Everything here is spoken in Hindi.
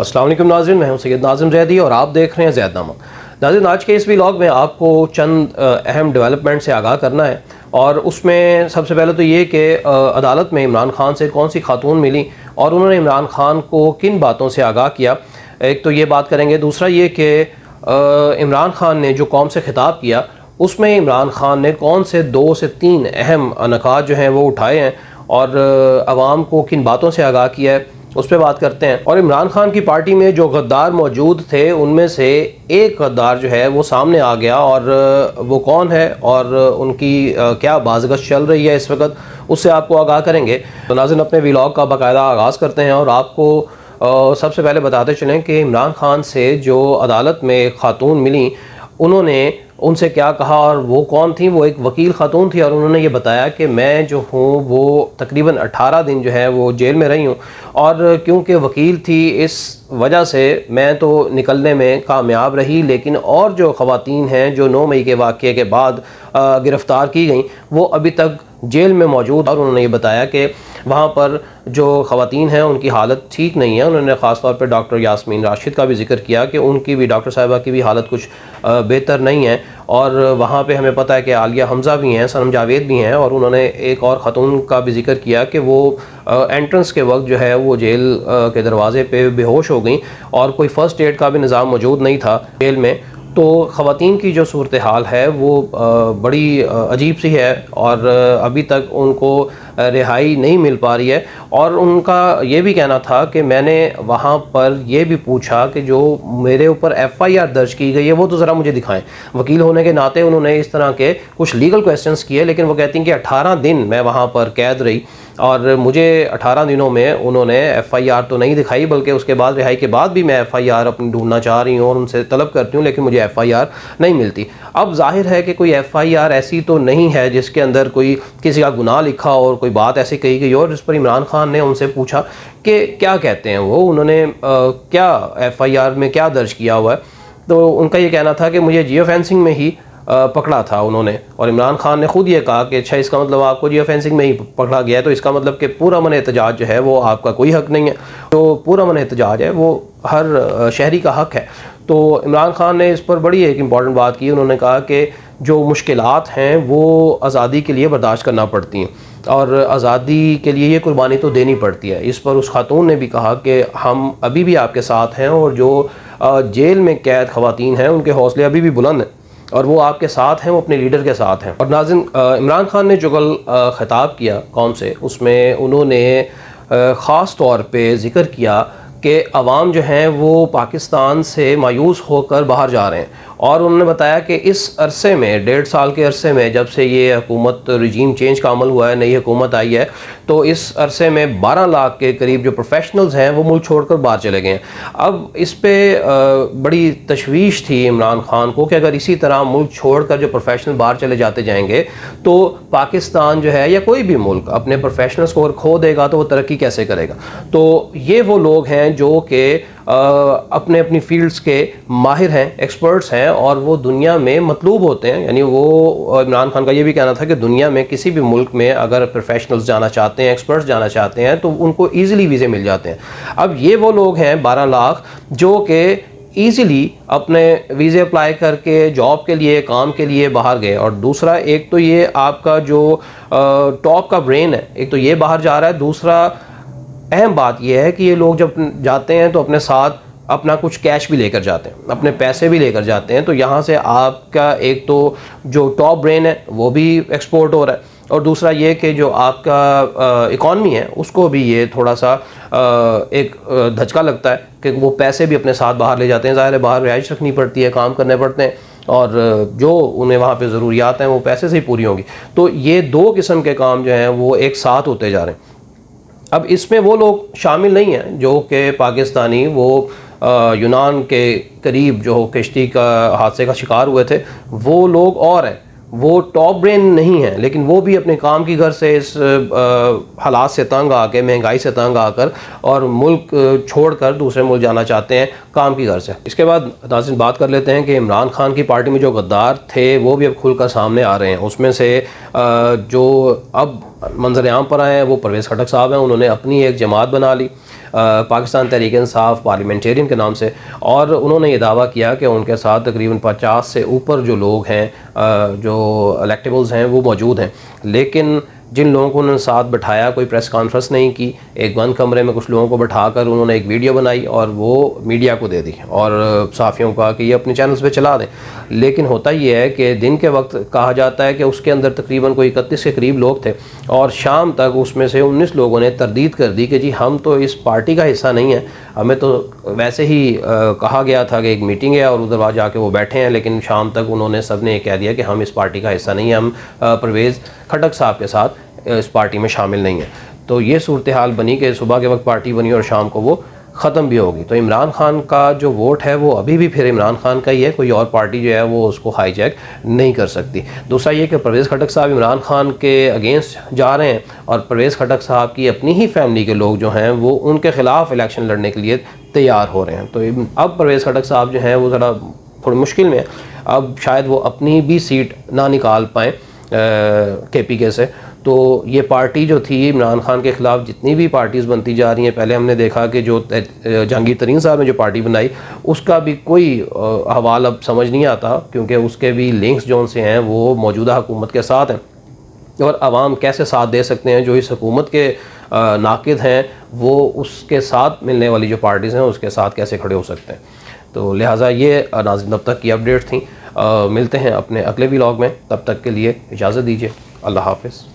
अस्सलाम वालेकुम नाज़रीन, मैं हूं सैयद नाज़िम ज़ैदी और आप देख रहे हैं ज़ैदनामा। नाज़रीन, आज के इस व्लॉग में आपको चंद अहम डेवलपमेंट से आगाह करना है और उसमें सबसे पहले तो ये कि अदालत में इमरान खान से कौन सी खातून मिली और उन्होंने इमरान खान को किन बातों से आगाह किया, एक तो ये बात करेंगे। दूसरा ये कि इमरान खान ने जो कौम से खिताब किया उसमें इमरान खान ने कौन से 2 से 3 अहम अनकात जो हैं वो उठाए हैं और आवाम को किन बातों से आगाह किया है उस पर बात करते हैं। और इमरान खान की पार्टी में जो गद्दार मौजूद थे उनमें से एक गद्दार जो है वो सामने आ गया और वो कौन है और उनकी क्या बाज़गश चल रही है इस वक्त, उससे आपको आगाह करेंगे। तो नाज़रीन, अपने व्लॉग का बाकायदा आगाज़ करते हैं और आपको सबसे पहले बताते चलें कि इमरान खान से जो अदालत में खातून मिली उन्होंने उनसे क्या कहा और वो कौन थी। वो एक वकील खातून थी और उन्होंने ये बताया कि मैं जो हूँ वो तकरीबन 18 दिन जो है वो जेल में रही हूँ और क्योंकि वकील थी इस वजह से मैं तो निकलने में कामयाब रही, लेकिन और जो ख़वातीन हैं जो 9 मई के वाक़ये के बाद गिरफ़्तार की गई वो अभी तक जेल में मौजूद। और उन्होंने ये बताया कि वहाँ पर जो ख़वातीन हैं उनकी हालत ठीक नहीं है। उन्होंने ख़ास तौर पर डॉक्टर यास्मीन राशिद का भी जिक्र किया कि उनकी भी, डॉक्टर साहिबा की भी हालत कुछ बेहतर नहीं है। और वहाँ पे हमें पता है कि आलिया हमज़ा भी हैं, सनम जावेद भी हैं। और उन्होंने एक और ख़ातून का भी जिक्र किया कि वो एंट्रेंस के वक्त जो है वो जेल के दरवाज़े पे बेहोश हो गई और कोई फ़र्स्ट एड का भी निज़ाम मौजूद नहीं था जेल में। तो ख़वातीन की जो सूरत हाल है वो बड़ी अजीब सी है और अभी तक उनको रिहाई नहीं मिल पा रही है। और उनका ये भी कहना था कि मैंने वहाँ पर ये भी पूछा कि जो मेरे ऊपर FIR दर्ज की गई है वो तो ज़रा मुझे दिखाएं। वकील होने के नाते उन्होंने इस तरह के कुछ लीगल क्वेश्चंस किए, लेकिन वो कहती हैं कि 18 दिन मैं वहाँ पर कैद रही और मुझे 18 दिनों में उन्होंने FIR तो नहीं दिखाई, बल्कि उसके बाद रिहाई के बाद भी मैं FIR अपनी ढूंढना चाह रही हूँ और उनसे तलब करती हूँ, लेकिन मुझे FIR नहीं मिलती। अब जाहिर है कि कोई FIR ऐसी तो नहीं है जिसके अंदर कोई किसी का गुनाह लिखा और कोई बात ऐसी कही गई और जिस पर इमरान खान ने उनसे पूछा कि क्या कहते हैं वो, उन्होंने क्या FIR में क्या दर्ज किया हुआ है। तो उनका ये कहना था कि मुझे जियो फेंसिंग में ही पकड़ा था उन्होंने। और इमरान खान ने ख़ुद ये कहा कि अच्छा, इसका मतलब आपको जियो फेंसिंग में ही पकड़ा गया है तो इसका मतलब कि पूरा मन एहतजाज जो है वो आपका कोई हक़ नहीं है। तो पूरा मन एहतजाज है वो हर शहरी का हक़ है। तो इमरान खान ने इस पर बड़ी एक इम्पॉर्टेंट बात की। उन्होंने कहा कि जो मुश्किलात हैं वो आज़ादी के लिए बर्दाश्त करना पड़ती हैं और आज़ादी के लिए ये कुर्बानी तो देनी पड़ती है। इस पर उस खातून ने भी कहा कि हम अभी भी आपके साथ हैं और जो जेल में कैद ख़वातीन हैं उनके हौसले अभी भी बुलंद हैं और वो आपके साथ हैं, वो अपने लीडर के साथ हैं। और नाज़रीन, इमरान खान ने जो कल ख़िताब किया कौम से, उसमें उन्होंने ख़ास तौर पे ज़िक्र किया कि अवाम जो हैं वो पाकिस्तान से मायूस होकर बाहर जा रहे हैं। और उन्होंने बताया कि इस अरसे में, 1.5 साल के अरसे में, जब से ये हुकूमत रजीम चेंज का अमल हुआ है, नई हुकूमत आई है, तो इस अरसे में 12 लाख के करीब जो प्रोफेशनल्स हैं वो मुल्क छोड़कर बाहर चले गए हैं। अब इस पे बड़ी तशवीश थी इमरान खान को कि अगर इसी तरह मुल्क छोड़कर जो प्रोफेशनल बाहर चले जाते जाएंगे तो पाकिस्तान जो है या कोई भी मुल्क अपने प्रोफेशनल्स को अगर खो देगा तो वो तरक्की कैसे करेगा। तो ये वो लोग हैं जो कि अपने अपनी फील्ड्स के माहिर हैं, एक्सपर्ट्स हैं और वो दुनिया में मतलूब होते हैं। यानी वो, इमरान खान का ये भी कहना था कि दुनिया में किसी भी मुल्क में अगर प्रोफेशनल्स जाना चाहते हैं, एक्सपर्ट्स जाना चाहते हैं तो उनको ईज़िली वीज़े मिल जाते हैं। अब ये वो लोग हैं 12 लाख जो कि ईज़िली अपने वीज़े अप्लाई करके जॉब के लिए, काम के लिए बाहर गए। और दूसरा, एक तो ये आपका जो टॉप का ब्रेन है, एक तो ये बाहर जा रहा है। दूसरा अहम बात यह है कि ये लोग जब जाते हैं तो अपने साथ अपना कुछ कैश भी लेकर जाते हैं, अपने पैसे भी लेकर जाते हैं। तो यहाँ से आपका एक तो जो टॉप ब्रेन है वो भी एक्सपोर्ट हो रहा है और दूसरा ये कि जो आपका इकॉनमी है उसको भी ये थोड़ा सा एक धचका लगता है कि वो पैसे भी अपने साथ बाहर ले जाते हैं। ज़ाहिर है बाहर रिहाइश रखनी पड़ती है, काम करने पड़ते हैं और जो उन्हें वहाँ पे ज़रूरियात हैं वो पैसे से ही पूरी होंगी। तो ये 2 किस्म के काम जो हैं वो एक साथ होते जा रहे हैं। अब इसमें वो लोग शामिल नहीं हैं जो कि पाकिस्तानी वो यूनान के करीब जो कश्ती का हादसे का शिकार हुए थे, वो लोग और हैं, वो टॉप ब्रेन नहीं है, लेकिन वो भी अपने काम की घर से इस हालात से तंग आके, महंगाई से तंग आकर और मुल्क छोड़कर दूसरे मुल्क जाना चाहते हैं काम की घर से। इसके बाद नाज़रीन बात कर लेते हैं कि इमरान खान की पार्टी में जो गद्दार थे वो भी अब खुलकर सामने आ रहे हैं। उसमें से जो अब मंजर आम पर आए हैं वो परवेज़ खटक साहब हैं। उन्होंने अपनी एक जमात बना ली पाकिस्तान तहरीक इंसाफ पार्लियामेंटेरियन के नाम से, और उन्होंने ये दावा किया कि उनके साथ तकरीबन 50 से ऊपर जो लोग हैं जो इलेक्टेबल्स हैं वो मौजूद हैं। लेकिन जिन लोगों को उन्होंने साथ बैठाया, कोई प्रेस कॉन्फ्रेंस नहीं की, एक बंद कमरे में कुछ लोगों को बैठाकर उन्होंने एक वीडियो बनाई और वो मीडिया को दे दी और सहाफ़ियों को कहा कि ये अपने चैनल्स पे चला दें। लेकिन होता ये है कि दिन के वक्त कहा जाता है कि उसके अंदर तकरीबन कोई 31 के करीब लोग थे और शाम तक उसमें से 19 लोगों ने तरदीद कर दी कि जी हम तो इस पार्टी का हिस्सा नहीं है, हमें तो वैसे ही कहा गया था कि एक मीटिंग है और उधर वहाँ जाके वो बैठे हैं। लेकिन शाम तक उन्होंने सब ने कह दिया कि हम इस पार्टी का हिस्सा नहीं है, हम परवेज़ खटक साहब के साथ इस पार्टी में शामिल नहीं है। तो ये सूरत हाल बनी कि सुबह के वक्त पार्टी बनी और शाम को वो ख़त्म भी होगी। तो इमरान खान का जो वोट है वो अभी भी फिर इमरान खान का ही है, कोई और पार्टी जो है वो उसको हाईजैक नहीं कर सकती। दूसरा ये कि परवेज़ खटक साहब इमरान खान के अगेंस्ट जा रहे हैं और परवेज़ खटक साहब की अपनी ही फैमिली के लोग जो हैं वो उनके ख़िलाफ़ इलेक्शन लड़ने के लिए तैयार हो रहे हैं। तो अब परवेज़ खटक साहब जो हैं वो ज़रा थोड़ी मुश्किल में है, अब शायद वो अपनी भी सीट ना निकाल पाएँ KPK से। तो ये पार्टी जो थी इमरान खान के ख़िलाफ़ जितनी भी पार्टीज़ बनती जा रही हैं, पहले हमने देखा कि जो जहांगीर तरीन साहब ने जो पार्टी बनाई उसका भी कोई हवाल अब समझ नहीं आता, क्योंकि उसके भी लिंक्स जो से हैं वो मौजूदा हुकूमत के साथ हैं और आवाम कैसे साथ दे सकते हैं। जो इस हुकूमत के नाकिद हैं वो उसके साथ मिलने वाली जो पार्टीज़ हैं उसके साथ कैसे खड़े हो सकते हैं। तो लिहाजा ये नाज़रीन तब तक की अपडेट थी। मिलते हैं अपने अगले व्लॉग में, तब तक के लिए इजाज़त दीजिए। अल्लाह हाफ़िज़।